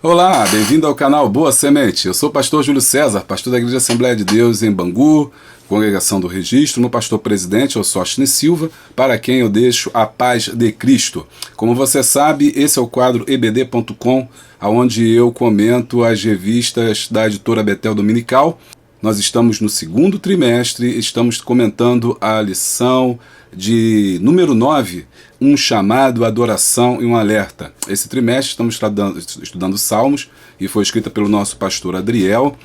Olá, bem-vindo ao canal Boa Semente. Eu sou o pastor Júlio César, pastor da Igreja Assembleia de Deus em Bangu, Congregação do Registro. Meu pastor presidente é o Sóstenes Silva, para quem eu deixo a paz de Cristo. Como você sabe, esse é o quadro ebd.com, onde eu comento as revistas da editora Betel Dominical. Nós estamos no segundo trimestre, estamos comentando a lição de número 9, um chamado, adoração e um alerta. Esse trimestre estamos estudando Salmos e foi escrita pelo nosso pastor Adriel,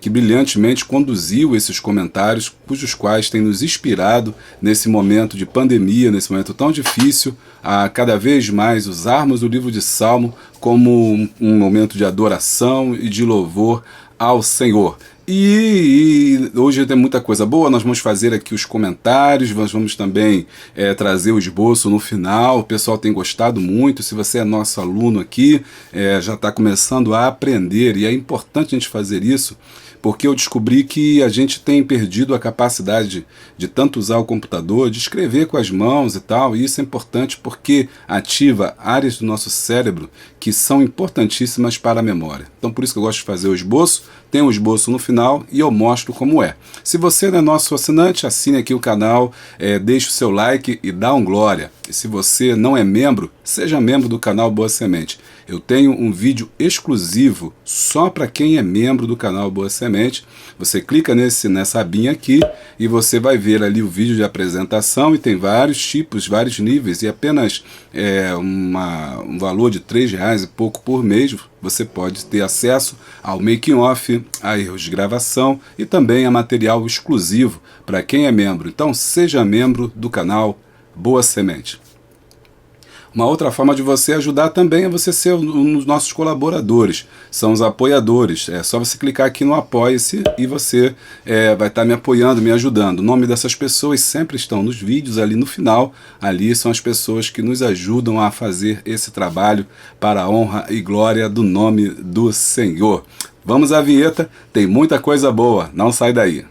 que brilhantemente conduziu esses comentários, cujos quais tem nos inspirado nesse momento de pandemia, nesse momento tão difícil, a cada vez mais usarmos o livro de Salmo como um momento de adoração e de louvor ao Senhor. E hoje tem muita coisa boa, nós vamos fazer aqui os comentários, nós vamos também trazer o esboço no final. O pessoal tem gostado muito. Se você é nosso aluno aqui, já está começando a aprender, e é importante a gente fazer isso, porque eu descobri que a gente tem perdido a capacidade de tanto usar o computador, de escrever com as mãos e tal, e isso é importante porque ativa áreas do nosso cérebro que são importantíssimas para a memória. Então por isso que eu gosto de fazer o esboço, tem um esboço no final e eu mostro como é. Se você não é nosso assinante, assine aqui o canal, deixe o seu like e dá um glória. E se você não é membro, seja membro do canal Boa Semente. Eu tenho um vídeo exclusivo só para quem é membro do canal Boa Semente. Você clica nessa abinha aqui e você vai ver ali o vídeo de apresentação, e tem vários tipos, vários níveis, e apenas um valor de R$3 e pouco por mês você pode ter acesso ao making off, a erros de gravação e também a material exclusivo para quem é membro. Então seja membro do canal Boa Semente. Uma outra forma de você ajudar também é você ser um dos nossos colaboradores, são os apoiadores. É só você clicar aqui no Apoie-se e você vai estar me apoiando, me ajudando. O nome dessas pessoas sempre estão nos vídeos ali no final. Ali são as pessoas que nos ajudam a fazer esse trabalho para a honra e glória do nome do Senhor. Vamos à vinheta, tem muita coisa boa, não sai daí.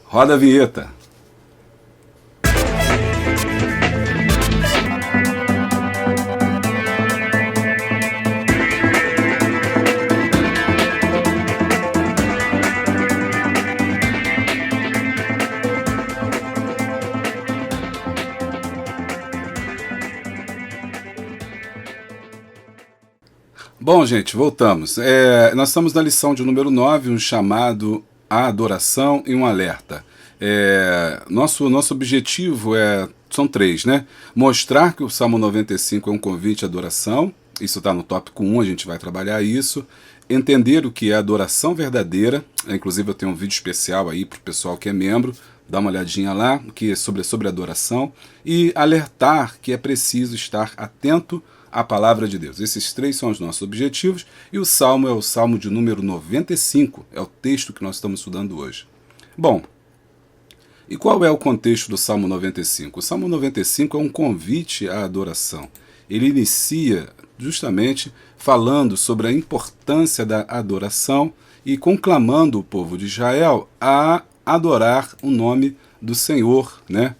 Roda a vinheta. Bom, gente, voltamos. Nós estamos na lição de número 9, um chamado à adoração e um alerta. Nosso objetivo são três, né? Mostrar que o Salmo 95 é um convite à adoração, isso está no tópico 1, a gente vai trabalhar isso. Entender o que é adoração verdadeira, inclusive eu tenho um vídeo especial aí para o pessoal que é membro, dá uma olhadinha lá, que é sobre adoração, e alertar que é preciso estar atento a palavra de Deus. Esses três são os nossos objetivos, e o Salmo é o Salmo de número 95, é o texto que nós estamos estudando hoje. Bom, e qual é o contexto do Salmo 95? O Salmo 95 é um convite à adoração. Ele inicia justamente falando sobre a importância da adoração e conclamando o povo de Israel a adorar o nome do Senhor, né?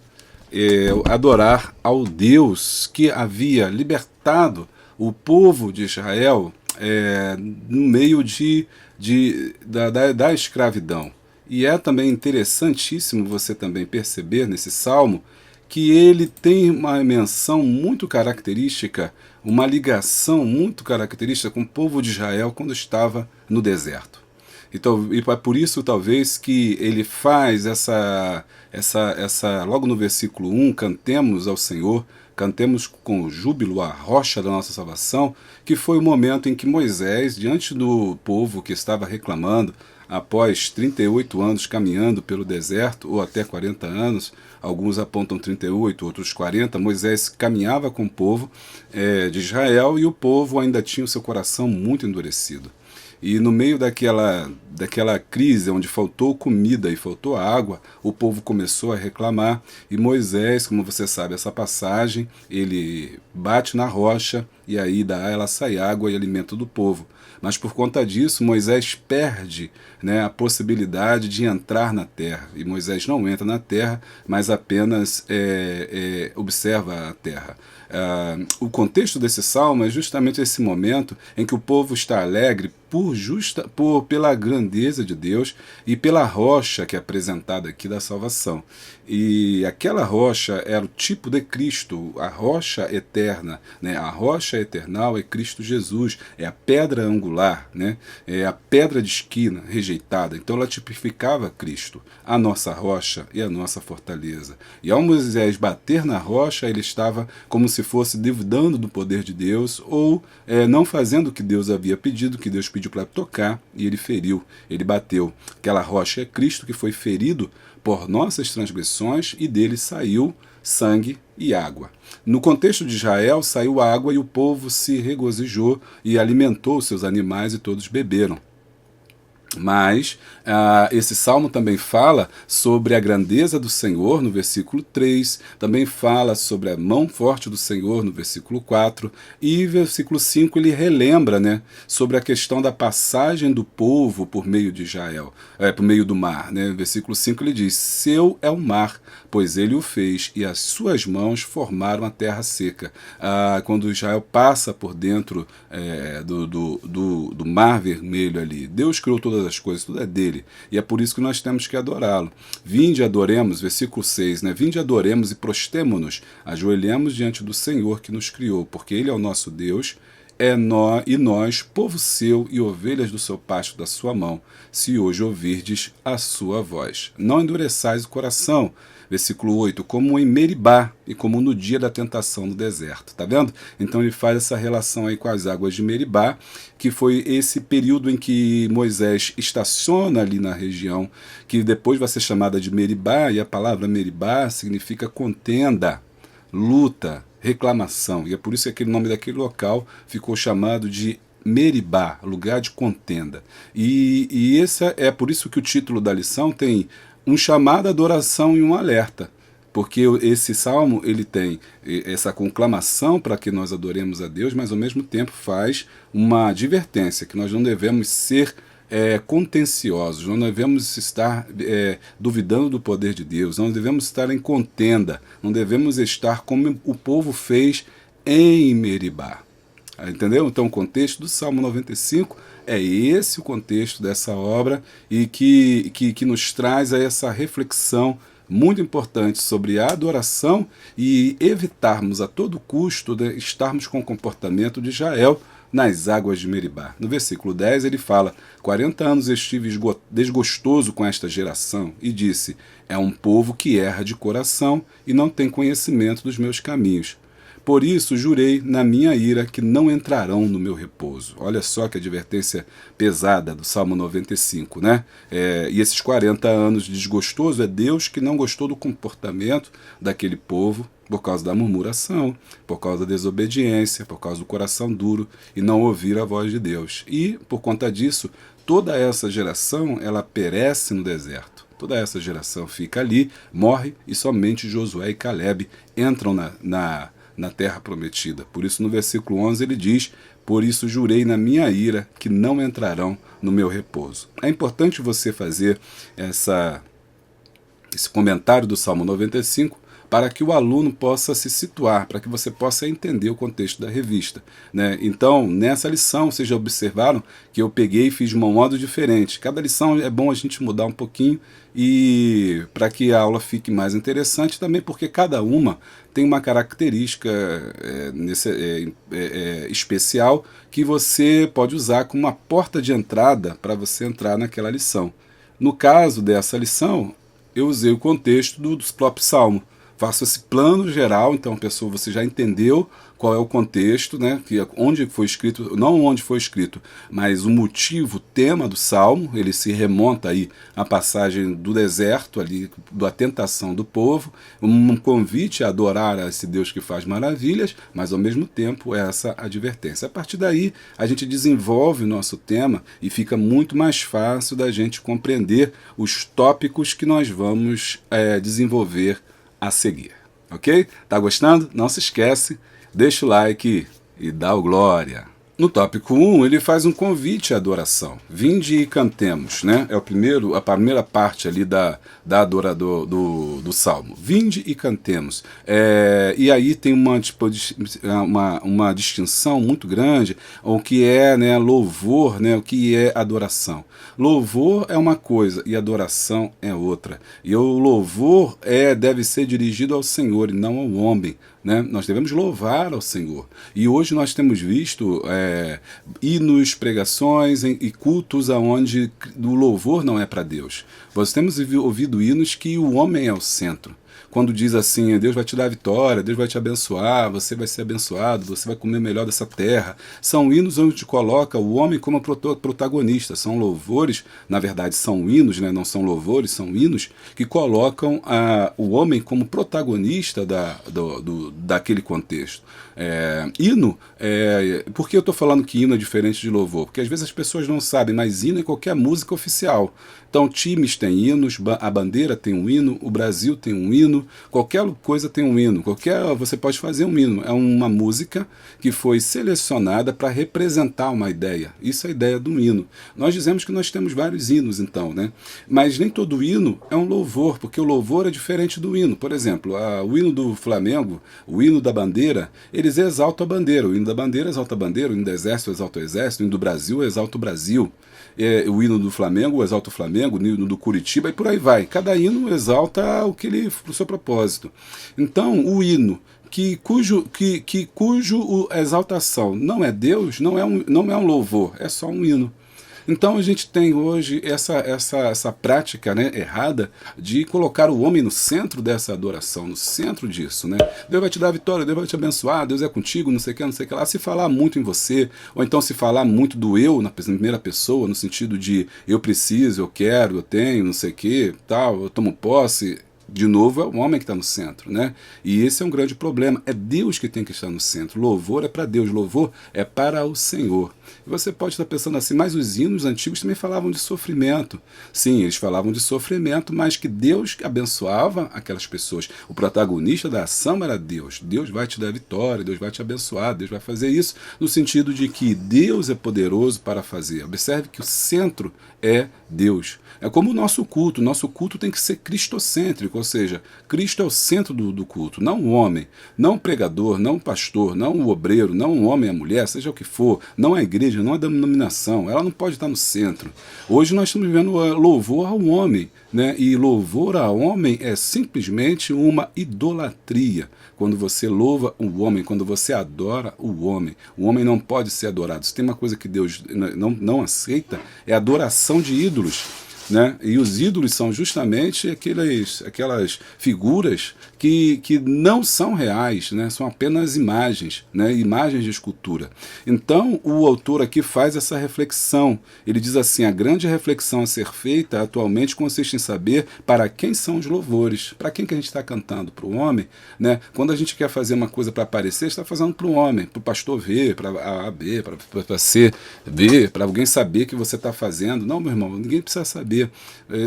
Adorar ao Deus que havia libertado o povo de Israel no meio da escravidão. E é também interessantíssimo você também perceber nesse salmo que ele tem uma menção muito característica, uma ligação muito característica com o povo de Israel quando estava no deserto. Então, e é por isso talvez que ele faz logo no versículo 1, cantemos ao Senhor, cantemos com júbilo a rocha da nossa salvação, que foi o momento em que Moisés, diante do povo que estava reclamando, após 38 anos caminhando pelo deserto, ou até 40 anos, alguns apontam 38, outros 40, Moisés caminhava com o povo de Israel, e o povo ainda tinha o seu coração muito endurecido. E no meio daquela crise onde faltou comida e faltou água, o povo começou a reclamar, e Moisés, como você sabe essa passagem, ele bate na rocha e aí da ela sai água e alimento do povo. Mas por conta disso, Moisés perde, né, a possibilidade de entrar na terra. E Moisés não entra na terra, mas apenas observa a terra. O contexto desse salmo é justamente esse momento em que o povo está alegre pela grandeza de Deus e pela rocha que é apresentada aqui da salvação. E aquela rocha era o tipo de Cristo, a rocha eterna, né? A rocha eternal é Cristo Jesus, é a pedra angular, né? É a pedra de esquina rejeitada. Então ela tipificava Cristo, a nossa rocha e a nossa fortaleza. E ao Moisés bater na rocha, ele estava como se fosse duvidando do poder de Deus ou não fazendo o que Deus havia pedido, que Deus pediu para tocar, e ele feriu, ele bateu. Aquela rocha é Cristo que foi ferido por nossas transgressões e dele saiu sangue e água. No contexto de Israel, saiu água e o povo se regozijou e alimentou seus animais e todos beberam. Mas esse salmo também fala sobre a grandeza do Senhor, no versículo 3, também fala sobre a mão forte do Senhor, no versículo 4, e versículo 5 ele relembra, né, sobre a questão da passagem do povo por meio de Israel, por meio do mar. Né? No versículo 5 ele diz: seu é o mar, pois ele o fez, e as suas mãos formaram a terra seca. Quando Israel passa por dentro do mar vermelho ali, Deus criou todas as coisas, tudo é dele, e é por isso que nós temos que adorá-lo. Vinde, adoremos, versículo 6, né? Vinde, adoremos e prostemo-nos, ajoelhemos diante do Senhor que nos criou, porque ele é o nosso Deus, e nós, povo seu e ovelhas do seu pasto da sua mão, se hoje ouvirdes a sua voz. Não endureçais o coração, versículo 8, como em Meribá e como no dia da tentação no deserto. Tá vendo? Então ele faz essa relação aí com as águas de Meribá, que foi esse período em que Moisés estaciona ali na região, que depois vai ser chamada de Meribá, e a palavra Meribá significa contenda, luta, reclamação. E é por isso que aquele nome daquele local ficou chamado de Meribá, lugar de contenda. E esse é por isso que o título da lição tem um chamado à adoração e um alerta, porque esse salmo ele tem essa conclamação para que nós adoremos a Deus, mas ao mesmo tempo faz uma advertência que nós não devemos ser contenciosos, não devemos estar duvidando do poder de Deus, não devemos estar em contenda, não devemos estar como o povo fez em Meribá. Entendeu? Então o contexto do Salmo 95 é esse o contexto dessa obra e que nos traz essa reflexão muito importante sobre a adoração e evitarmos a todo custo de estarmos com o comportamento de Israel nas águas de Meribá. No versículo 10 ele fala: 40 anos estive desgostoso com esta geração e disse, é um povo que erra de coração e não tem conhecimento dos meus caminhos. Por isso jurei na minha ira que não entrarão no meu repouso. Olha só que advertência pesada do Salmo 95, né? E esses 40 anos de desgostoso é Deus que não gostou do comportamento daquele povo por causa da murmuração, por causa da desobediência, por causa do coração duro e não ouvir a voz de Deus. E, por conta disso, toda essa geração, ela perece no deserto. Toda essa geração fica ali, morre, e somente Josué e Calebe entram na terra prometida. Por isso no versículo 11 ele diz, por isso jurei na minha ira que não entrarão no meu repouso. É importante você fazer esse comentário do Salmo 95 para que o aluno possa se situar, para que você possa entender o contexto da revista. Né? Então, nessa lição, vocês já observaram que eu peguei e fiz de um modo diferente. Cada lição é bom a gente mudar um pouquinho e para que a aula fique mais interessante, também porque cada uma tem uma característica especial que você pode usar como uma porta de entrada para você entrar naquela lição. No caso dessa lição, eu usei o contexto do próprio Salmo. Faço esse plano geral, então pessoa, você já entendeu qual é o contexto, né? Onde foi escrito, não onde foi escrito, mas o motivo, o tema do Salmo, ele se remonta aí à passagem do deserto, ali, da tentação do povo, um convite a adorar a esse Deus que faz maravilhas, mas ao mesmo tempo essa advertência. A partir daí, a gente desenvolve o nosso tema e fica muito mais fácil da gente compreender os tópicos que nós vamos desenvolver a seguir, ok? Tá gostando? Não se esquece, deixa o like e dá o glória. No tópico 1, ele faz um convite à adoração. Vinde e cantemos, né? É a primeira parte ali da adorador do Salmo. Vinde e cantemos. E aí tem uma distinção muito grande, o que é, né, louvor, né, o que é adoração. Louvor é uma coisa e adoração é outra. E o louvor deve ser dirigido ao Senhor e não ao homem. Né? Nós devemos louvar ao Senhor. E hoje nós temos visto hinos, pregações e cultos onde o louvor não é para Deus. Nós temos ouvido hinos que o homem é o centro. Quando diz assim, Deus vai te dar a vitória, Deus vai te abençoar, você vai ser abençoado, você vai comer melhor dessa terra. São hinos onde coloca o homem como protagonista. São louvores, na verdade são hinos, né? Não são louvores, são hinos que colocam o homem como protagonista daquele contexto. Hino, por que eu estou falando que hino é diferente de louvor? Porque às vezes as pessoas não sabem, mas hino é qualquer música oficial. Então times têm hinos, a bandeira tem um hino, o Brasil tem um hino, qualquer coisa tem um hino, você pode fazer um hino. É uma música que foi selecionada para representar uma ideia. Isso é a ideia do hino. Nós dizemos que nós temos vários hinos, então, né? Mas nem todo hino é um louvor, porque o louvor é diferente do hino. Por exemplo, o hino do Flamengo, o hino da bandeira, eles exaltam a bandeira. O hino da bandeira exalta a bandeira, o hino do exército exalta o exército, o hino do Brasil exalta o Brasil. O hino do Flamengo exalta o Flamengo, o hino do Curitiba e por aí vai. Cada hino exalta o seu propósito. Então, o hino cujo exaltação não é Deus, não é um louvor, é só um hino. Então a gente tem hoje essa prática, né, errada de colocar o homem no centro dessa adoração, no centro disso. Né? Deus vai te dar a vitória, Deus vai te abençoar, Deus é contigo, não sei o que lá. Se falar muito em você, ou então se falar muito do eu na primeira pessoa, no sentido de eu preciso, eu quero, eu tenho, não sei o que, tal, eu tomo posse. De novo, é o homem que está no centro, né? E esse é um grande problema. É Deus que tem que estar no centro. Louvor é para Deus, louvor é para o Senhor. E você pode estar pensando assim, mas os hinos antigos também falavam de sofrimento. Sim, eles falavam de sofrimento, mas que Deus abençoava aquelas pessoas. O protagonista da ação era Deus. Deus vai te dar vitória, Deus vai te abençoar, Deus vai fazer isso, no sentido de que Deus é poderoso para fazer. Observe que o centro é Deus. É como o nosso culto tem que ser cristocêntrico, ou seja, Cristo é o centro do culto, não o homem, não o pregador, não o pastor, não o obreiro, não o homem e a mulher, seja o que for, não a igreja, não a denominação, ela não pode estar no centro. Hoje nós estamos vivendo louvor ao homem, né? E louvor ao homem é simplesmente uma idolatria. Quando você louva o homem, quando você adora o homem não pode ser adorado. Se tem uma coisa que Deus não aceita, é a adoração de ídolos. Né? E os ídolos são justamente aquelas figuras que não são reais, né? São apenas imagens, né? Imagens de escultura. Então o autor aqui faz essa reflexão. Ele diz assim, a grande reflexão a ser feita atualmente consiste em saber para quem são os louvores, para quem que a gente está cantando, para o homem, né? Quando a gente quer fazer uma coisa para aparecer, está fazendo para o homem, para o pastor ver, para A, B, para C, ver, para alguém saber que você está fazendo. Não, meu irmão, ninguém precisa saber.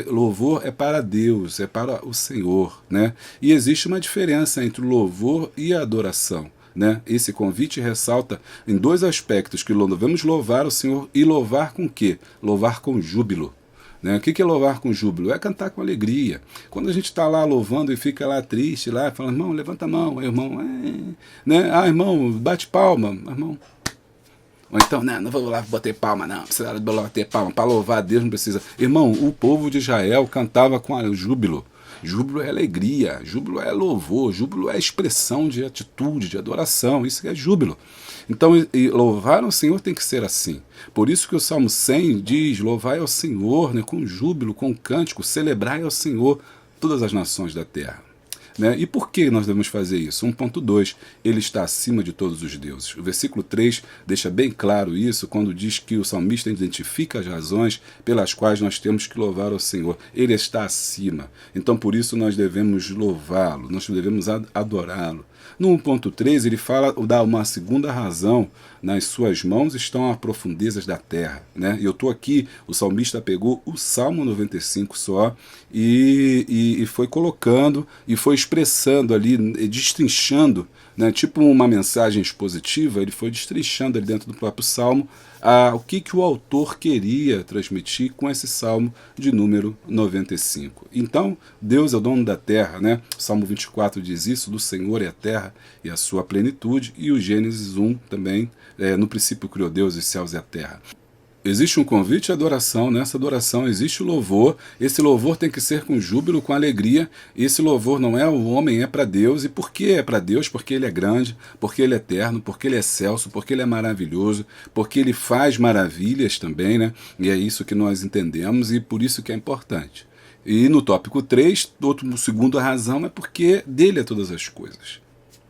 Louvor é para Deus, é para o Senhor, né? E existe uma diferença entre o louvor e a adoração, né? Esse convite ressalta em dois aspectos, que devemos louvar o Senhor e louvar com o quê? Louvar com júbilo. Né? O que é louvar com júbilo? É cantar com alegria. Quando a gente está lá louvando e fica lá triste, lá, fala, irmão, levanta a mão, irmão, né? Irmão, bate palma, irmão. Ou então, não vou lá bater palma, não. Precisa bater palma. Para louvar a Deus não precisa. Irmão, o povo de Israel cantava com júbilo. Júbilo é alegria, júbilo é louvor, júbilo é expressão de atitude, de adoração. Isso é júbilo. Então, louvar ao Senhor tem que ser assim. Por isso que o Salmo 100 diz, louvai ao Senhor, né, com júbilo, com cântico, celebrai ao Senhor todas as nações da terra. Né? E por que nós devemos fazer isso? 1.2, ele está acima de todos os deuses. O versículo 3 deixa bem claro isso, quando diz que o salmista identifica as razões pelas quais nós temos que louvar ao Senhor. Ele está acima. Então por isso nós devemos louvá-lo, nós devemos adorá-lo. No 1.3 ele dá uma segunda razão, nas suas mãos estão as profundezas da terra. Né? E eu estou aqui, o salmista pegou o Salmo 95 só e foi colocando e foi expressando ali, destrinchando né, tipo uma mensagem expositiva, ele foi destrinchando ali dentro do próprio Salmo o que o autor queria transmitir com esse Salmo de número 95. Então, Deus é o dono da terra, né? O Salmo 24 diz isso, do Senhor é a terra e a sua plenitude, e o Gênesis 1 também, no princípio criou Deus os céus e a terra. Existe um convite à adoração, nessa adoração existe o louvor, esse louvor tem que ser com júbilo, com alegria, esse louvor não é o homem, é para Deus. E por que é para Deus? Porque Ele é grande, porque Ele é eterno, porque Ele é excelso, porque Ele é maravilhoso, porque Ele faz maravilhas também, né? E é isso que nós entendemos e por isso que é importante. E no tópico 3, segunda razão é porque dele é todas as coisas.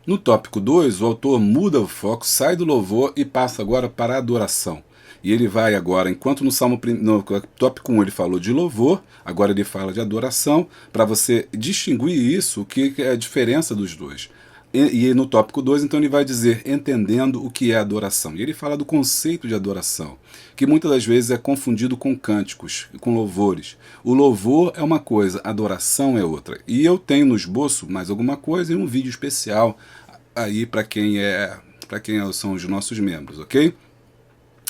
No tópico 2, o autor muda o foco, sai do louvor e passa agora para a adoração. E ele vai agora, enquanto no tópico 1 ele falou de louvor, agora ele fala de adoração, para você distinguir isso, o que é a diferença dos dois. E no tópico 2, então, ele vai dizer, entendendo o que é adoração. E ele fala do conceito de adoração, que muitas das vezes é confundido com cânticos, com louvores. O louvor é uma coisa, a adoração é outra. E eu tenho no esboço mais alguma coisa e um vídeo especial aí para quem são os nossos membros, ok?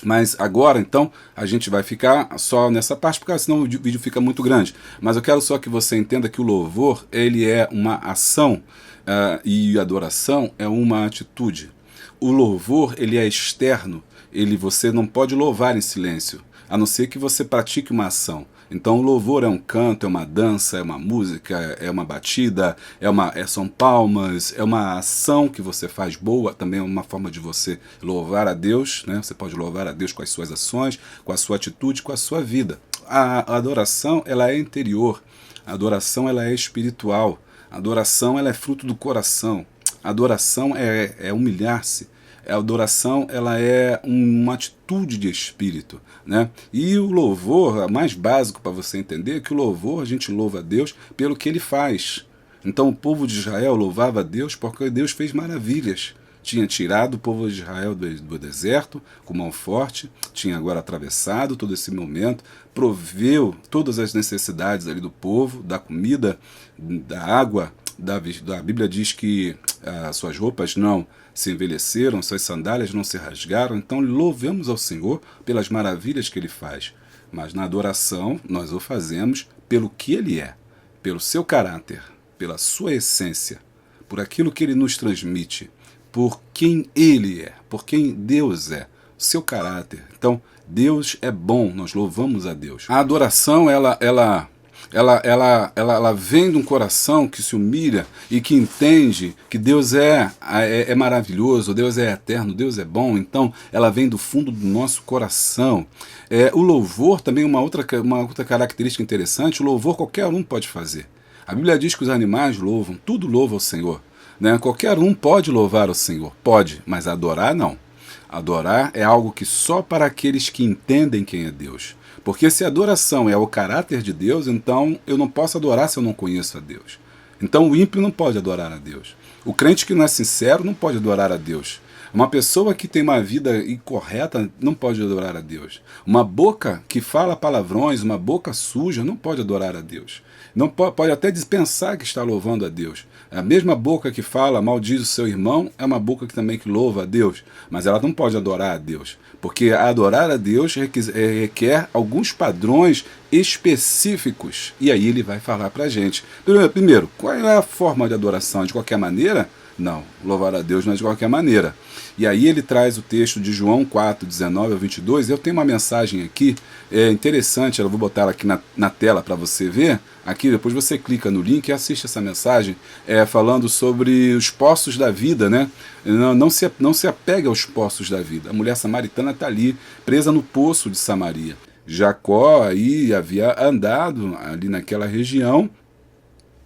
Mas agora, então, a gente vai ficar só nessa parte, porque senão o vídeo fica muito grande. Mas eu quero só que você entenda que o louvor, ele é uma ação, e a adoração é uma atitude. O louvor, ele é externo, você não pode louvar em silêncio, a não ser que você pratique uma ação. Então o louvor é um canto, é uma dança, é uma música, é uma batida, são palmas, é uma ação que você faz boa, também é uma forma de você louvar a Deus, né? Você pode louvar a Deus com as suas ações, com a sua atitude, com a sua vida. A adoração, ela é interior, a adoração, ela é espiritual, a adoração, ela é fruto do coração, a adoração é humilhar-se. A adoração, ela é uma atitude de espírito, né? E o louvor, mais básico para você entender, é que o louvor, a gente louva a Deus pelo que Ele faz. Então o povo de Israel louvava a Deus porque Deus fez maravilhas. Tinha tirado o povo de Israel do deserto com mão forte, tinha agora atravessado todo esse momento, proveu todas as necessidades ali do povo, da comida, da água. A Bíblia diz que suas roupas não se envelheceram, suas sandálias não se rasgaram. Então louvemos ao Senhor pelas maravilhas que Ele faz. Mas na adoração nós o fazemos pelo que Ele é, pelo seu caráter, pela sua essência, por aquilo que Ele nos transmite, por quem Ele é, por quem Deus é, seu caráter. Então Deus é bom, nós louvamos a Deus. A adoração, ela vem de um coração que se humilha e que entende que Deus é maravilhoso, Deus é eterno, Deus é bom. Então ela vem do fundo do nosso coração. O louvor também é uma outra característica interessante. O louvor qualquer um pode fazer. A Bíblia diz que os animais louvam, tudo louva ao Senhor, né? Qualquer um pode louvar ao Senhor, pode, mas adorar não. Adorar é algo que só para aqueles que entendem quem é Deus. Porque se a adoração é o caráter de Deus, então eu não posso adorar se eu não conheço a Deus. Então o ímpio não pode adorar a Deus. O crente que não é sincero não pode adorar a Deus. Uma pessoa que tem uma vida incorreta não pode adorar a Deus. Uma boca que fala palavrões, uma boca suja, não pode adorar a Deus. Não pode até dispensar que está louvando a Deus. A mesma boca que fala, maldiz o seu irmão, é uma boca que também louva a Deus. Mas ela não pode adorar a Deus. Porque adorar a Deus requer alguns padrões específicos. E aí ele vai falar para a gente. Primeiro, qual é a forma de adoração? De qualquer maneira? Não, louvar a Deus não é de qualquer maneira. E aí ele traz o texto de João 4, 19 a 22. Eu tenho uma mensagem aqui, interessante, eu vou botar ela aqui na tela para você ver. Aqui depois você clica no link e assiste essa mensagem, falando sobre os poços da vida, né? Não se apegue aos poços da vida. A mulher samaritana está ali, presa no poço de Samaria. Jacó aí havia andado ali naquela região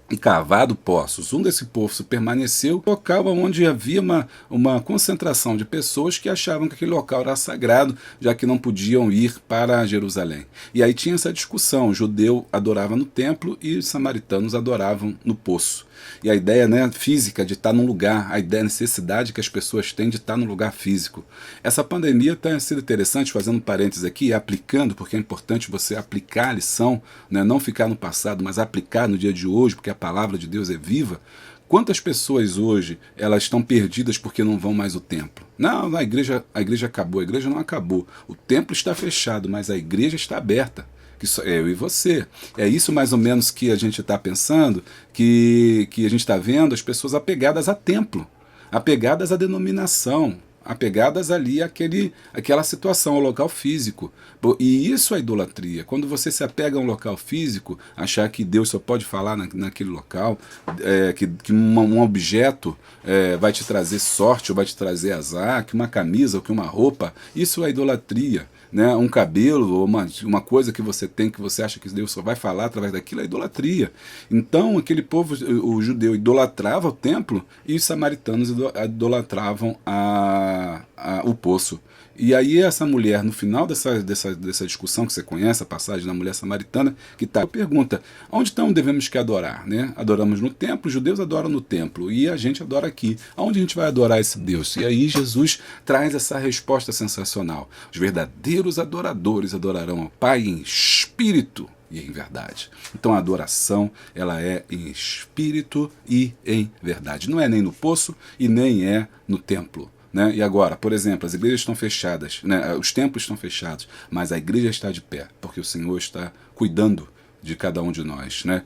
e cavado poços. Um desse poço permaneceu no local onde havia uma concentração de pessoas que achavam que aquele local era sagrado, já que não podiam ir para Jerusalém. E aí tinha essa discussão, o judeu adorava no templo e os samaritanos adoravam no poço. E a ideia, né, física de estar num lugar, a ideia, a necessidade que as pessoas têm de estar num lugar físico. Essa pandemia tem sido interessante, fazendo um parênteses aqui, aplicando, porque é importante você aplicar a lição, né, não ficar no passado, mas aplicar no dia de hoje, porque a palavra de Deus é viva. Quantas pessoas hoje elas estão perdidas porque não vão mais ao templo? Não, a igreja acabou. A igreja não acabou. O templo está fechado, mas a igreja está aberta. Que só eu e você. É isso mais ou menos que a gente está pensando, que a gente está vendo as pessoas apegadas a templo, apegadas à denominação, apegadas ali àquela situação, ao local físico. E isso é idolatria. Quando você se apega a um local físico, achar que Deus só pode falar naquele local, que um objeto vai te trazer sorte ou vai te trazer azar, que uma camisa ou que uma roupa, isso é idolatria. Né, um cabelo ou uma coisa que você tem que você acha que Deus só vai falar através daquilo é idolatria. Então aquele povo, o judeu idolatrava o templo e os samaritanos idolatravam o poço. E aí essa mulher, no final dessa discussão que você conhece, a passagem da mulher samaritana, que pergunta, onde então devemos que adorar? Né? Adoramos no templo, os judeus adoram no templo, e a gente adora aqui. Aonde a gente vai adorar esse Deus? E aí Jesus traz essa resposta sensacional. Os verdadeiros adoradores adorarão ao Pai em espírito e em verdade. Então a adoração, ela é em espírito e em verdade. Não é nem no poço e nem é no templo. Né? E agora, por exemplo, as igrejas estão fechadas, né? Os templos estão fechados, mas a igreja está de pé, porque o Senhor está cuidando de cada um de nós. Né?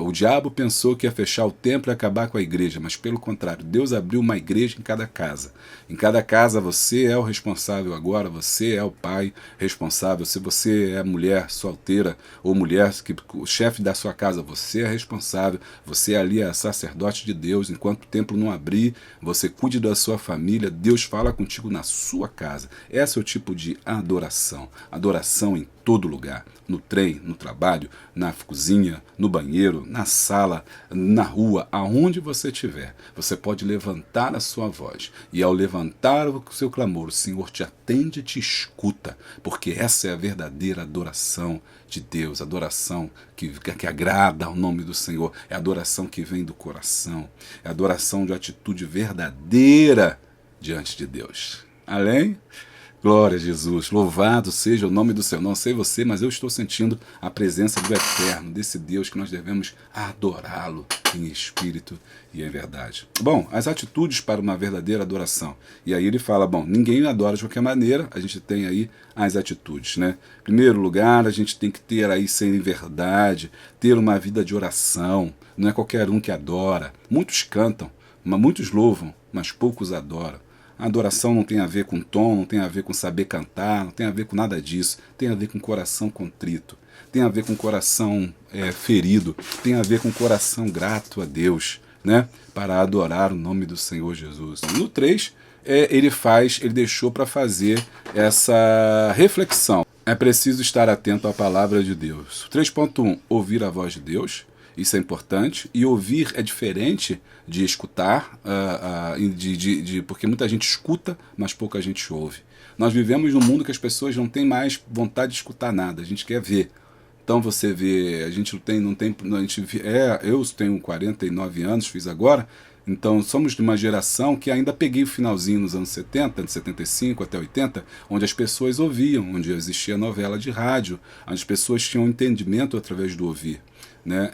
O diabo pensou que ia fechar o templo e acabar com a igreja, mas pelo contrário, Deus abriu uma igreja em cada casa. Em cada casa você é o responsável agora, você é o pai responsável. Se você é mulher solteira ou mulher, o chefe da sua casa, você é responsável. Você ali é sacerdote de Deus. Enquanto o templo não abrir, você cuide da sua família, Deus fala contigo na sua casa. Esse é o tipo de adoração. Adoração em todo lugar, no trem, no trabalho, na cozinha, no banheiro, na sala, na rua, aonde você estiver, você pode levantar a sua voz, e ao levantar o seu clamor, o Senhor te atende e te escuta, porque essa é a verdadeira adoração de Deus, adoração que agrada ao nome do Senhor, é a adoração que vem do coração, é a adoração de atitude verdadeira diante de Deus. Além? Glória a Jesus, louvado seja o nome do Senhor. Não sei você, mas eu estou sentindo a presença do Eterno, desse Deus que nós devemos adorá-lo em espírito e em verdade. Bom, as atitudes para uma verdadeira adoração. E aí ele fala, bom, ninguém adora de qualquer maneira, a gente tem aí as atitudes, né? Em primeiro lugar, a gente tem que ter aí, ser em verdade, ter uma vida de oração. Não é qualquer um que adora. Muitos cantam, muitos louvam, mas poucos adoram. A adoração não tem a ver com tom, não tem a ver com saber cantar, não tem a ver com nada disso. Tem a ver com coração contrito, tem a ver com coração ferido, tem a ver com coração grato a Deus, né? Para adorar o nome do Senhor Jesus. No 3, ele deixou para fazer essa reflexão. É preciso estar atento à palavra de Deus. 3.1, ouvir a voz de Deus. Isso é importante, e ouvir é diferente de escutar, porque muita gente escuta, mas pouca gente ouve. Nós vivemos num mundo que as pessoas não têm mais vontade de escutar nada, a gente quer ver. Então você vê, a gente não tem, eu tenho 49 anos, fiz agora, então somos de uma geração que ainda peguei o finalzinho nos anos 70, de 75 até 80, onde as pessoas ouviam, onde existia novela de rádio, onde as pessoas tinham entendimento através do ouvir. Né?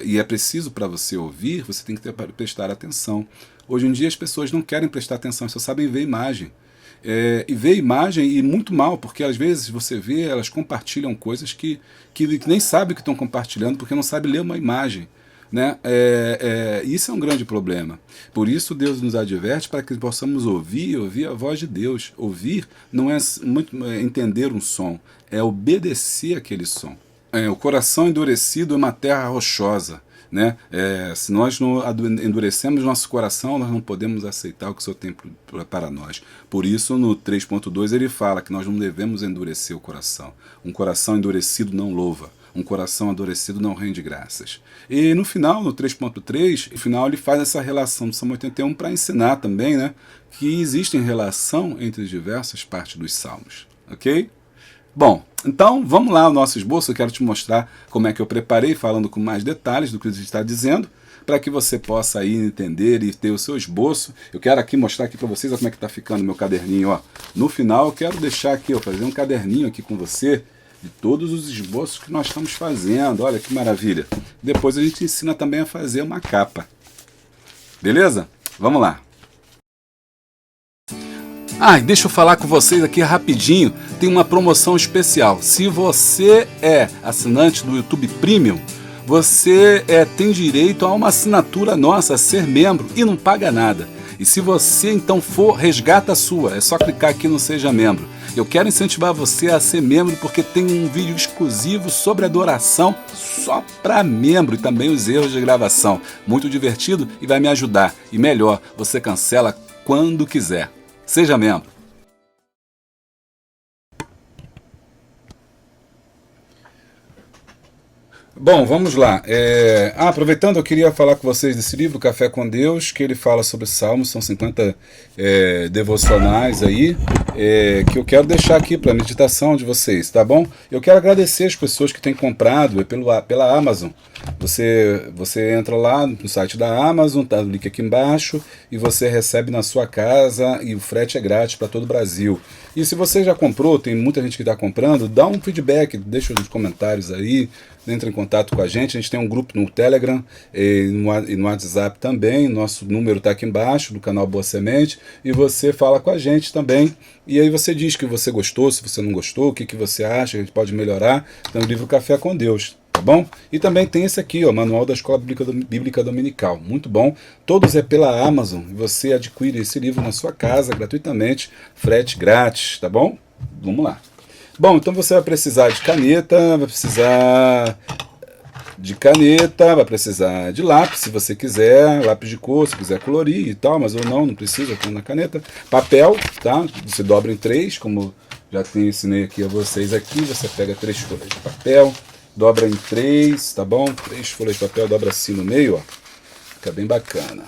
E é preciso, para você ouvir, você tem que prestar atenção. Hoje em dia as pessoas não querem prestar atenção, só sabem ver imagem. E ver imagem e muito mal, porque às vezes você vê, elas compartilham coisas que nem sabem que estão compartilhando, porque não sabem ler uma imagem. Né? Isso é um grande problema. Por isso Deus nos adverte para que possamos ouvir a voz de Deus. Ouvir não é entender um som, é obedecer aquele som. O coração endurecido é uma terra rochosa. Né? Se nós não endurecemos nosso coração, nós não podemos aceitar o que o Senhor tem para nós. Por isso, no 3.2, ele fala que nós não devemos endurecer o coração. Um coração endurecido não louva. Um coração endurecido não rende graças. E no final, no 3.3, no final ele faz essa relação do Salmo 81 para ensinar também, né, que existe relação entre as diversas partes dos salmos. Ok? Bom, então vamos lá ao nosso esboço. Eu quero te mostrar como é que eu preparei, falando com mais detalhes do que a gente está dizendo, para que você possa aí entender e ter o seu esboço. Eu quero aqui mostrar aqui para vocês, ó, como é que está ficando o meu caderninho. Ó. No final eu quero deixar aqui, fazer um caderninho aqui com você, de todos os esboços que nós estamos fazendo. Olha que maravilha. Depois a gente ensina também a fazer uma capa. Beleza? Vamos lá. Ah, e deixa eu falar com vocês aqui rapidinho, tem uma promoção especial. Se você é assinante do YouTube Premium, você tem direito a uma assinatura nossa, a ser membro, e não paga nada. E se você então for, resgata a sua, é só clicar aqui no Seja Membro. Eu quero incentivar você a ser membro porque tem um vídeo exclusivo sobre adoração só para membro e também os erros de gravação. Muito divertido e vai me ajudar. E melhor, você cancela quando quiser. Seja membro. Bom, vamos lá. Aproveitando, eu queria falar com vocês desse livro, Café com Deus, que ele fala sobre Salmos, são 50 devocionais aí, que eu quero deixar aqui para meditação de vocês, tá bom? Eu quero agradecer as pessoas que têm comprado pela Amazon. Você entra lá no site da Amazon, tá o link aqui embaixo, e você recebe na sua casa, e o frete é grátis para todo o Brasil. E se você já comprou, tem muita gente que está comprando, dá um feedback, deixa nos comentários aí, entre em contato com a gente tem um grupo no Telegram e no WhatsApp também, nosso número está aqui embaixo, do canal Boa Semente, e você fala com a gente também, e aí você diz que você gostou, se você não gostou, o que você acha, que a gente pode melhorar, tem o livro Café com Deus, tá bom? E também tem esse aqui, ó, Manual da Escola Bíblica Dominical, muito bom, todos é pela Amazon, você adquire esse livro na sua casa, gratuitamente, frete grátis, tá bom? Vamos lá. Bom, então você vai precisar de caneta, vai precisar de lápis, se você quiser, lápis de cor, se quiser colorir e tal, mas ou não precisa, tem na caneta. Papel, tá? Você dobra em 3, como já ensinei aqui a vocês aqui, você pega 3 folhas de papel, dobra em 3, tá bom? 3 folhas de papel, dobra assim no meio, ó, fica bem bacana.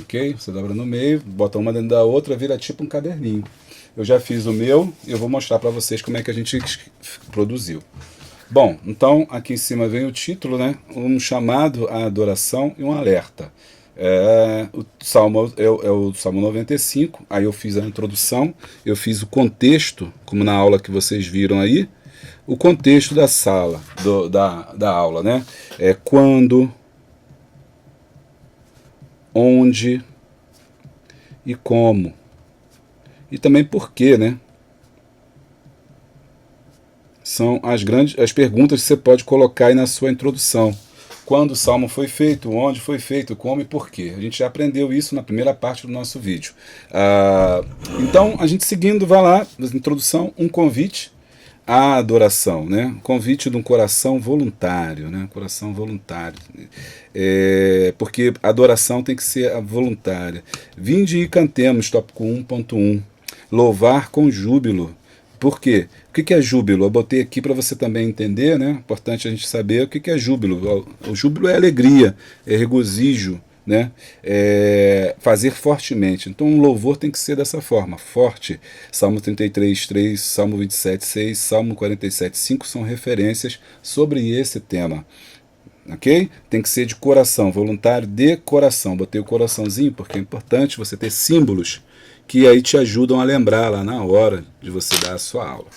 Ok? Você dobra no meio, bota uma dentro da outra, vira tipo um caderninho. Eu já fiz o meu e eu vou mostrar para vocês como é que a gente produziu. Bom, então aqui em cima vem o título, né? Um chamado à adoração e um alerta. O Salmo é o Salmo 95, aí eu fiz a introdução, eu fiz o contexto, como na aula que vocês viram aí, o contexto da sala, da aula, né? Quando, onde e como. E também por quê, né? São as perguntas que você pode colocar aí na sua introdução. Quando o salmo foi feito, onde foi feito, como e por quê. A gente já aprendeu isso na primeira parte do nosso vídeo. Então, a gente seguindo, vai lá, na introdução, um convite à adoração, né? Convite de um coração voluntário, né? Coração voluntário. Porque a adoração tem que ser voluntária. Vinde e cantemos, tópico 1.1. Louvar com júbilo. Por quê? O que é júbilo? Eu botei aqui para você também entender, né? Importante a gente saber o que é júbilo. O júbilo é alegria, é regozijo, né? Fazer fortemente. Então um louvor tem que ser dessa forma, forte. Salmo 33:3, Salmo 27:6, Salmo 47:5 são referências sobre esse tema. Ok? Tem que ser de coração, voluntário de coração. Botei o coraçãozinho porque é importante você ter símbolos que aí te ajudam a lembrar lá na hora de você dar a sua aula.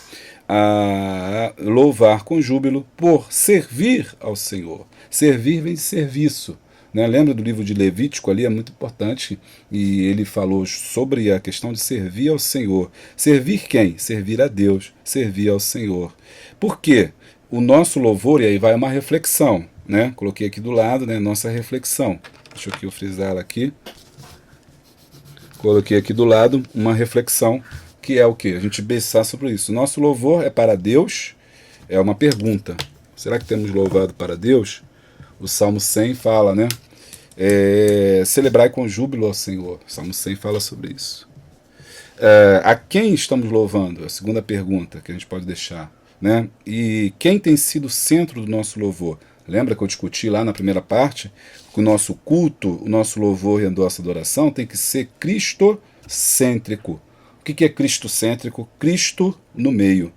Louvar com júbilo por servir ao Senhor. Servir vem de serviço. Né? Lembra do livro de Levítico ali? É muito importante. E ele falou sobre a questão de servir ao Senhor. Servir quem? Servir a Deus. Servir ao Senhor. Por quê? O nosso louvor, e aí vai uma reflexão. Né? Coloquei aqui do lado, né? Nossa reflexão. Deixa eu frisar ela aqui. Coloquei aqui do lado uma reflexão, que é o que? A gente pensar sobre isso. Nosso louvor é para Deus? É uma pergunta. Será que temos louvado para Deus? O Salmo 100 fala, né? Celebrai com júbilo ao Senhor. O Salmo 100 fala sobre isso. A quem estamos louvando? É a segunda pergunta que a gente pode deixar. Né? E quem tem sido o centro do nosso louvor? Lembra que eu discuti lá na primeira parte? Que o nosso culto, o nosso louvor e a nossa adoração tem que ser cristocêntrico. O que é cristocêntrico? Cristo no meio.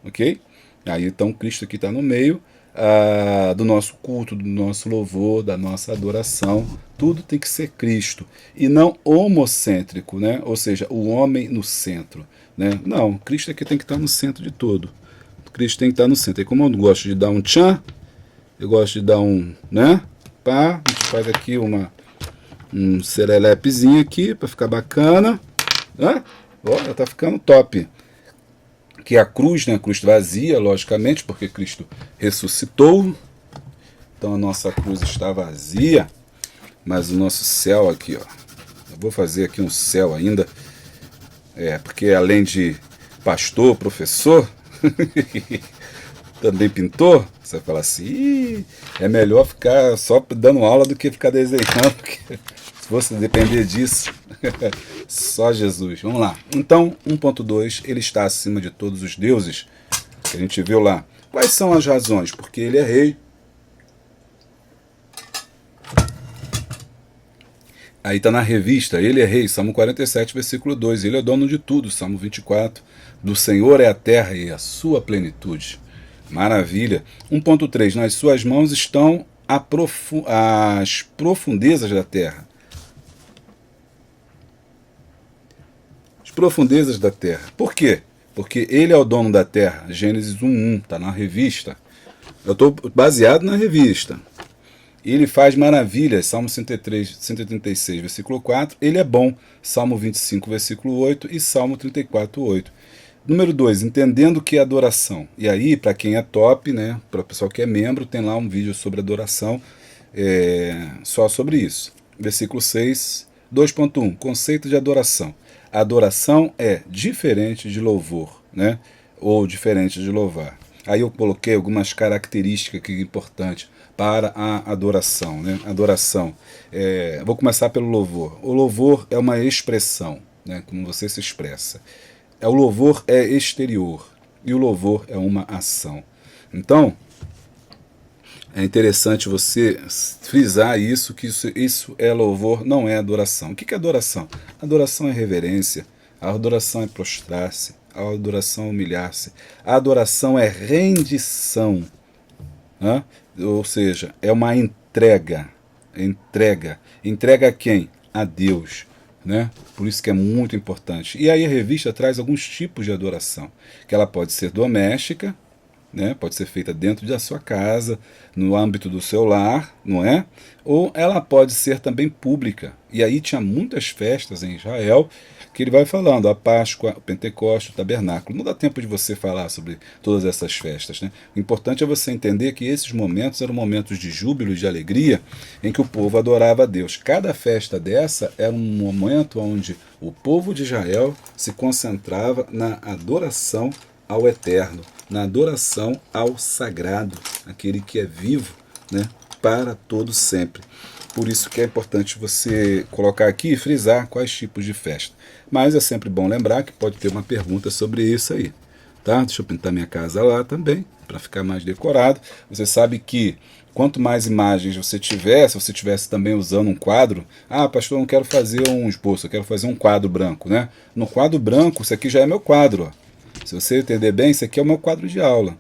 Ok? Aí então Cristo aqui está no meio do nosso culto, do nosso louvor, da nossa adoração. Tudo tem que ser Cristo. E não homocêntrico, né? Ou seja, o homem no centro. Né? Não, Cristo aqui tem que estar no centro de tudo. Cristo tem que estar no centro. E como eu gosto de dar um tchan, eu gosto de dar um, né? Pá, a gente faz aqui uma um serelepezinho aqui para ficar bacana. Olha, tá ficando top. Que é a cruz, né? A cruz vazia, logicamente, porque Cristo ressuscitou. Então a nossa cruz está vazia. Mas o nosso céu aqui, ó. Eu vou fazer aqui um céu ainda. Porque além de pastor, professor, também pintor, você vai falar assim, é melhor ficar só dando aula do que ficar desenhando, porque se fosse depender disso, só Jesus. Vamos lá. Então, 1.2, ele está acima de todos os deuses, que a gente viu lá. Quais são as razões? Porque ele é rei. Aí está na revista, ele é rei, Salmo 47, versículo 2. Ele é dono de tudo, Salmo 24. Do Senhor é a terra e a sua plenitude. Maravilha. 1.3, nas suas mãos estão as profundezas da terra. As profundezas da terra. Por quê? Porque ele é o dono da terra. Gênesis 1.1, está na revista. Eu estou baseado na revista. Ele faz maravilhas, Salmo 136, versículo 4. Ele é bom, Salmo 25, versículo 8 e Salmo 34, 8. Número 2, entendendo que é adoração. E aí, para quem é top, né, para o pessoal que é membro, tem lá um vídeo sobre adoração, só sobre isso. Versículo 6, 2.1, conceito de adoração. A adoração é diferente de louvor, né, ou diferente de louvar. Aí eu coloquei algumas características aqui importantes para a adoração, né? Adoração. Vou começar pelo louvor. O louvor é uma expressão, né? Como você se expressa. O louvor é exterior e o louvor é uma ação. Então, é interessante você frisar isso, que isso é louvor, não é adoração. O que é adoração? Adoração é reverência, a adoração é prostrar-se, a adoração é humilhar-se, a adoração é rendição, né? Ou seja, é uma entrega. Entrega a quem? A Deus, né? Por isso que é muito importante. E aí a revista traz alguns tipos de adoração, que ela pode ser doméstica, né? Pode ser feita dentro da sua casa, no âmbito do seu lar, não é? Ou ela pode ser também pública. E aí tinha muitas festas em Israel que ele vai falando, a Páscoa, o Pentecostes, o Tabernáculo. Não dá tempo de você falar sobre todas essas festas, né? O importante é você entender que esses momentos eram momentos de júbilo e de alegria em que o povo adorava a Deus. Cada festa dessa era um momento onde o povo de Israel se concentrava na adoração ao Eterno, na adoração ao Sagrado, aquele que é vivo, né, para todo sempre. Por isso que é importante você colocar aqui e frisar quais tipos de festa. Mas é sempre bom lembrar que pode ter uma pergunta sobre isso aí. Tá? Deixa eu pintar minha casa lá também, para ficar mais decorado. Você sabe que quanto mais imagens você tiver, se você estivesse também usando um quadro, pastor, eu não quero fazer um esboço, eu quero fazer um quadro branco, né? No quadro branco, isso aqui já é meu quadro, ó. Se você entender bem, isso aqui é o meu quadro de aula.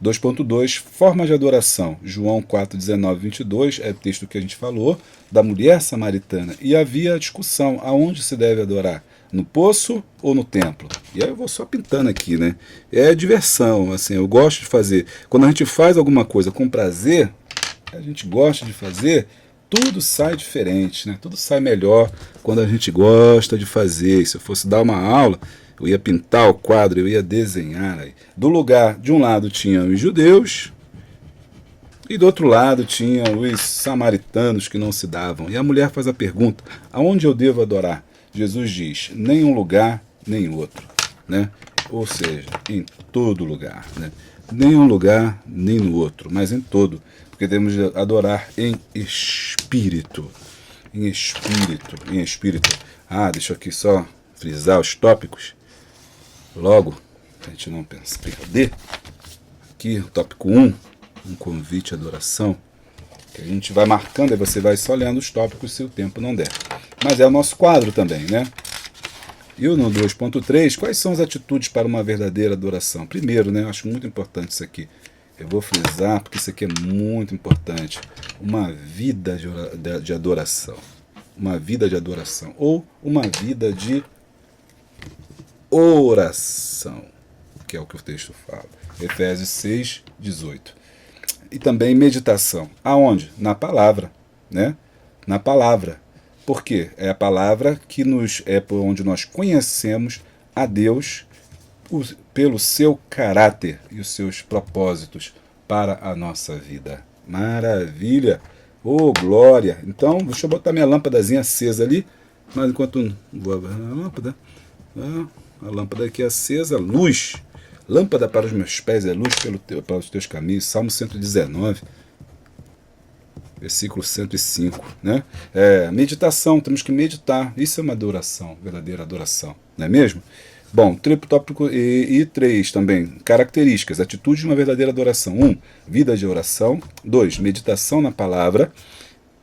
2.2, forma de adoração. João 4, 19, 22, é o texto que a gente falou, da mulher samaritana. E havia a discussão, aonde se deve adorar? No poço ou no templo? E aí eu vou só pintando aqui, né? É diversão, assim, eu gosto de fazer. Quando a gente faz alguma coisa com prazer, a gente gosta de fazer, tudo sai diferente, né? Tudo sai melhor quando a gente gosta de fazer. E se eu fosse dar uma aula, eu ia pintar o quadro, eu ia desenhar. Aí. Do lugar, de um lado tinha os judeus e do outro lado tinha os samaritanos que não se davam. E a mulher faz a pergunta, aonde eu devo adorar? Jesus diz, nem um lugar, nem outro. Né? Ou seja, em todo lugar. Né? Nem um lugar, nem no outro, mas em todo. Porque temos de adorar em espírito. Em espírito, em espírito. Deixa eu aqui só frisar os tópicos. Logo, a gente não perder, aqui o tópico 1, um convite à adoração, que a gente vai marcando e você vai só lendo os tópicos se o tempo não der. Mas é o nosso quadro também, né? E no 2.3, quais são as atitudes para uma verdadeira adoração? Primeiro, né, eu acho muito importante isso aqui. Eu vou frisar porque isso aqui é muito importante. Uma vida de adoração. Uma vida de adoração. Ou uma vida de oração, que é o que o texto fala. Efésios 6, 18. E também meditação. Aonde? Na palavra, né? Na palavra. Por quê? É a palavra que é por onde nós conhecemos a Deus pelo seu caráter e os seus propósitos para a nossa vida. Maravilha! Oh, glória! Então, deixa eu botar minha lâmpadazinha acesa ali, mas enquanto não vou abrir a lâmpada, a lâmpada aqui é acesa, luz. Lâmpada para os meus pés é luz para os teus caminhos. Salmo 119, versículo 105. Né? Meditação, temos que meditar. Isso é uma adoração, verdadeira adoração. Não é mesmo? Bom, tópico e 3 também. Características, atitude de uma verdadeira adoração. 1. Vida de oração. 2. Meditação na palavra.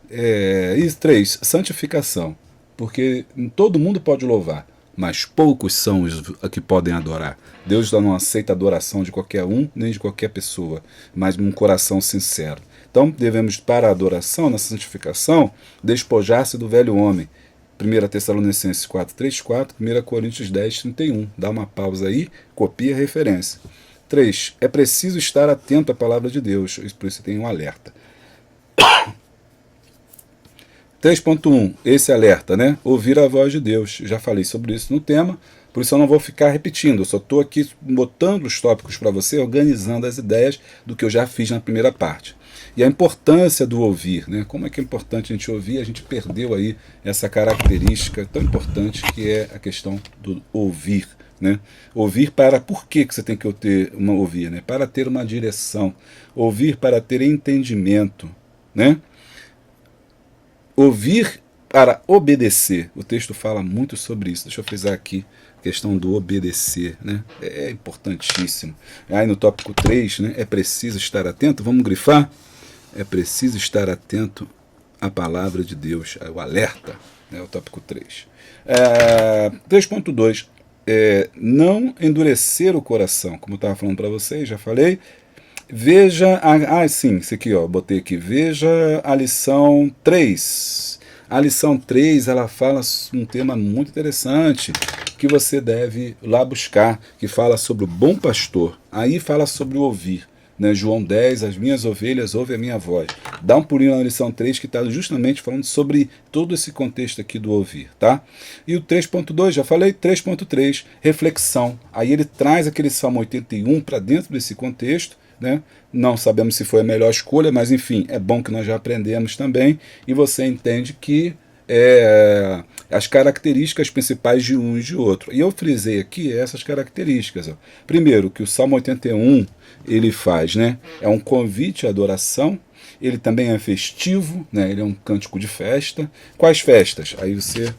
E 3. Santificação. Porque todo mundo pode louvar, mas poucos são os que podem adorar. Deus não aceita a adoração de qualquer um, nem de qualquer pessoa, mas num coração sincero. Então devemos, para a adoração, na santificação, despojar-se do velho homem. 1 Tessalonicenses 4:3-4, 1 Coríntios 10:31. Dá uma pausa aí, copia a referência. 3. É preciso estar atento à palavra de Deus, por isso tem um alerta. 3.1, esse alerta, né? Ouvir a voz de Deus. Já falei sobre isso no tema, por isso eu não vou ficar repetindo, eu só estou aqui botando os tópicos para você, organizando as ideias do que eu já fiz na primeira parte. E a importância do ouvir, né? Como é que é importante a gente ouvir? A gente perdeu aí essa característica tão importante que é a questão do ouvir, né? Ouvir para... Por que você tem que ouvir, né? Para ter uma direção. Ouvir para ter entendimento, né? Ouvir para obedecer. O texto fala muito sobre isso. Deixa eu frisar aqui a questão do obedecer, né? É importantíssimo. Aí no tópico 3, né? É preciso estar atento. Vamos grifar? É preciso estar atento à palavra de Deus, o alerta, né, o tópico 3. 3.2, não endurecer o coração, como eu estava falando para vocês, já falei. Veja, sim, isso aqui, ó, botei aqui, veja a lição 3. A lição 3, ela fala um tema muito interessante, que você deve lá buscar, que fala sobre o bom pastor, aí fala sobre o ouvir. Né, João 10, as minhas ovelhas ouvem a minha voz. Dá um pulinho na lição 3 que está justamente falando sobre todo esse contexto aqui do ouvir. Tá? E o 3.2, já falei, 3.3, reflexão. Aí ele traz aquele Salmo 81 para dentro desse contexto. Né? Não sabemos se foi a melhor escolha, mas enfim, é bom que nós já aprendemos também. E você entende que as características principais de um e de outro. E eu frisei aqui essas características. Ó. Primeiro, que o Salmo 81 ele faz, né? É um convite à adoração, ele também é festivo, né? Ele é um cântico de festa. Quais festas? Aí você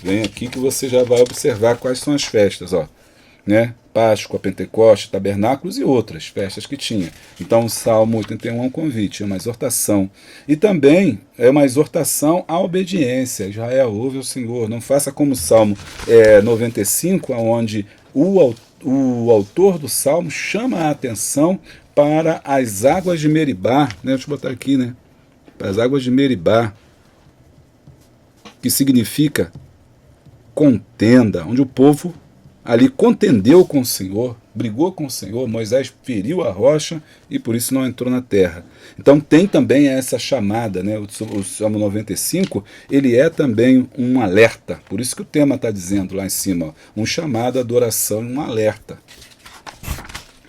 vem aqui que você já vai observar quais são as festas, ó. Né? Páscoa, Pentecostes, Tabernáculos e outras festas que tinha. Então o Salmo 81 é um convite, é uma exortação. E também é uma exortação à obediência. Israel, ouve o Senhor. Não faça como o Salmo 95, onde o autor do Salmo chama a atenção para as águas de Meribá. Né? Deixa eu botar aqui, né? Para as águas de Meribá, que significa contenda, onde o povo ali contendeu com o Senhor, brigou com o Senhor, Moisés feriu a rocha e por isso não entrou na terra. Então tem também essa chamada, né? O Salmo 95, ele é também um alerta, por isso que o tema está dizendo lá em cima, ó, um chamado à adoração, um alerta.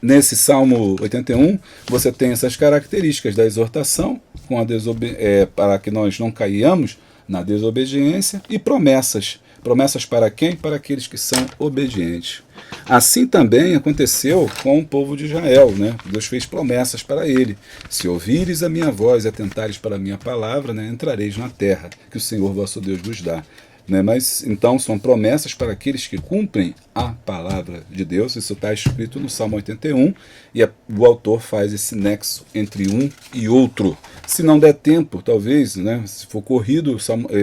Nesse Salmo 81, você tem essas características da exortação, com para que nós não caiamos na desobediência, e promessas. Promessas para quem? Para aqueles que são obedientes. Assim também aconteceu com o povo de Israel, né? Deus fez promessas para ele. Se ouvires a minha voz e atentares para a minha palavra, né, entrareis na terra que o Senhor vosso Deus vos dá. Né? Mas então são promessas para aqueles que cumprem a palavra de Deus. Isso está escrito no Salmo 81 e o autor faz esse nexo entre um e outro. Se não der tempo, talvez, né, se for corrido,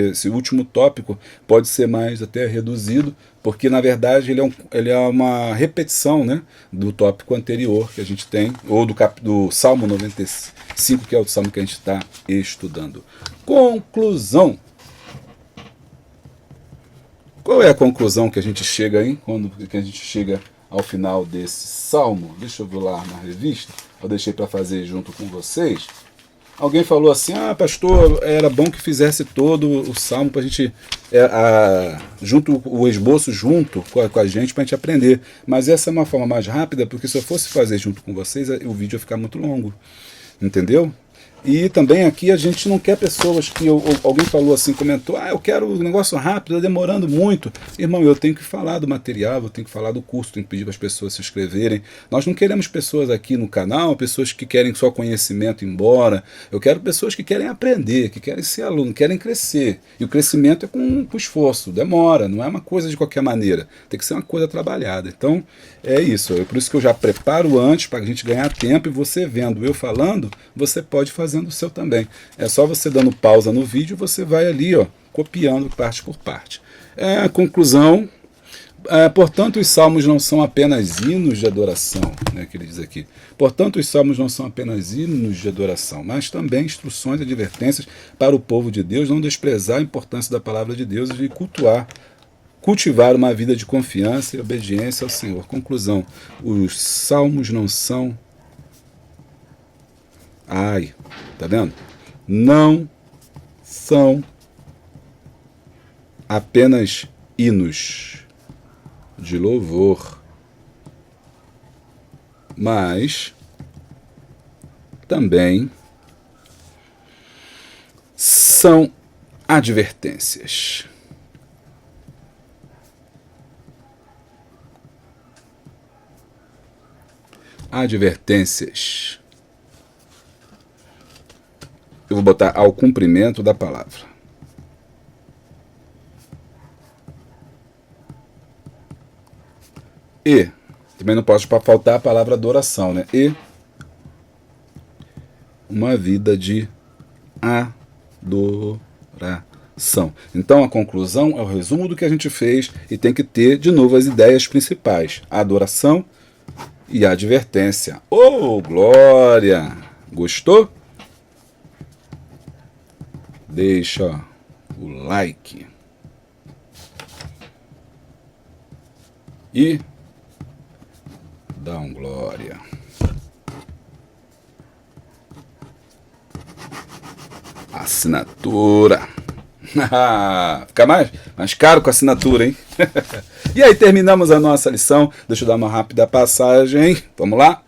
esse último tópico pode ser mais até reduzido, porque na verdade ele é uma repetição, né, do tópico anterior que a gente tem, ou do Salmo 95, que é o salmo que a gente está estudando. Conclusão. Qual é a conclusão que a gente chega aí, quando que a gente chega ao final desse salmo? Deixa eu ver lá na revista, eu deixei para fazer junto com vocês. Alguém falou assim, pastor, era bom que fizesse todo o salmo para a gente, junto o esboço junto com a gente, para a gente aprender. Mas essa é uma forma mais rápida, porque se eu fosse fazer junto com vocês, o vídeo ia ficar muito longo. Entendeu? E também aqui a gente não quer pessoas que alguém falou assim, comentou, eu quero um negócio rápido, está demorando muito. Irmão, eu tenho que falar do material, eu tenho que falar do curso, tenho que pedir para as pessoas se inscreverem. Nós não queremos pessoas aqui no canal, pessoas que querem só conhecimento e ir embora. Eu quero pessoas que querem aprender, que querem ser aluno, querem crescer. E o crescimento é com esforço, demora, não é uma coisa de qualquer maneira. Tem que ser uma coisa trabalhada. Então, é isso. É por isso que eu já preparo antes, para a gente ganhar tempo, e você vendo eu falando, você pode fazendo o seu também. É só você dando pausa no vídeo, você vai ali, copiando parte por parte. A conclusão, portanto, os salmos não são apenas hinos de adoração, né, que ele diz aqui. Portanto, os salmos não são apenas hinos de adoração, mas também instruções e advertências para o povo de Deus não desprezar a importância da palavra de Deus e cultivar uma vida de confiança e obediência ao Senhor. Conclusão, os salmos não são... tá vendo? Não são apenas hinos de louvor, mas também são advertências. Advertências. Eu vou botar ao cumprimento da palavra. E também não pode faltar a palavra adoração, né? E uma vida de adoração. Então a conclusão é o resumo do que a gente fez e tem que ter de novo as ideias principais: a adoração e a advertência. Oh, glória! Gostou? Deixa o like e dá um glória. Assinatura. Fica mais caro com a assinatura, hein? E aí terminamos a nossa lição. Deixa eu dar uma rápida passagem. Vamos lá.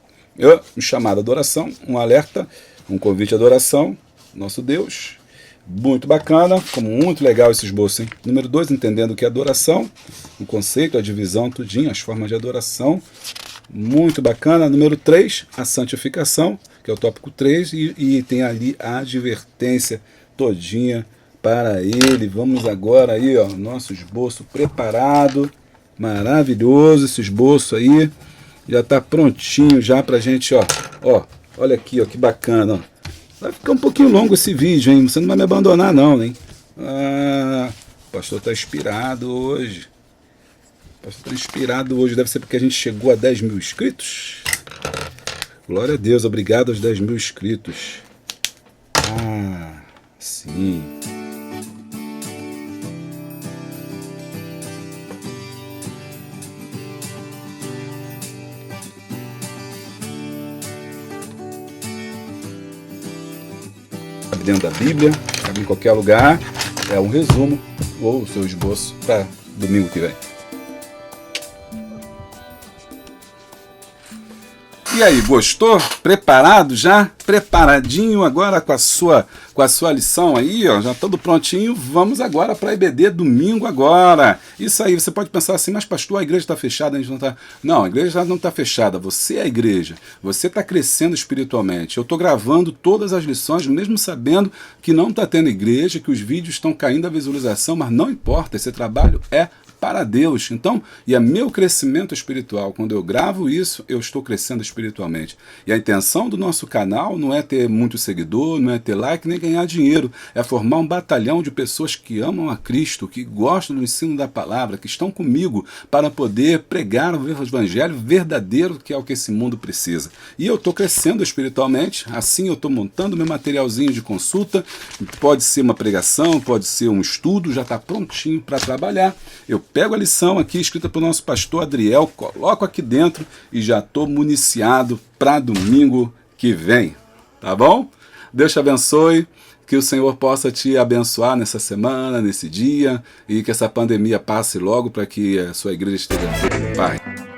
Um chamado à adoração, um alerta, um convite à adoração. Nosso Deus. Muito bacana, como muito legal esse esboço, hein? Número 2, entendendo o que é adoração, o conceito, a divisão, tudinho, as formas de adoração. Muito bacana. Número 3, a santificação, que é o tópico 3, e tem ali a advertência todinha para ele. Vamos agora aí, nosso esboço preparado, maravilhoso esse esboço aí, já está prontinho já para a gente, olha aqui, que bacana, ó. Vai ficar um pouquinho longo esse vídeo, hein? Você não vai me abandonar não, hein? O pastor está inspirado hoje. O pastor está inspirado hoje. Deve ser porque a gente chegou a 10 mil inscritos. Glória a Deus. Obrigado aos 10 mil inscritos. Sim. Dentro da Bíblia, cabe em qualquer lugar, é um resumo ou o seu esboço para domingo que vem. E aí, gostou? Preparado já? Preparadinho agora com a sua lição aí, já tudo prontinho. Vamos agora para a EBD domingo agora. Isso aí, você pode pensar assim, mas pastor, a igreja está fechada, a gente não está... Não, a igreja não está fechada, você é a igreja. Você está crescendo espiritualmente. Eu estou gravando todas as lições, mesmo sabendo que não está tendo igreja, que os vídeos estão caindo a visualização, mas não importa, esse trabalho é para Deus. Então, e é meu crescimento espiritual. Quando eu gravo isso, eu estou crescendo espiritualmente. E a intenção do nosso canal não é ter muito seguidor, não é ter like, nem ganhar dinheiro. É formar um batalhão de pessoas que amam a Cristo, que gostam do ensino da palavra, que estão comigo para poder pregar o evangelho verdadeiro, que é o que esse mundo precisa. E eu estou crescendo espiritualmente, assim eu estou montando meu materialzinho de consulta. Pode ser uma pregação, pode ser um estudo, já está prontinho para trabalhar. Eu pego a lição aqui, escrita pelo nosso pastor Adriel, coloco aqui dentro e já estou municiado para domingo que vem. Tá bom? Deus te abençoe, que o Senhor possa te abençoar nessa semana, nesse dia, e que essa pandemia passe logo para que a sua igreja esteja em paz.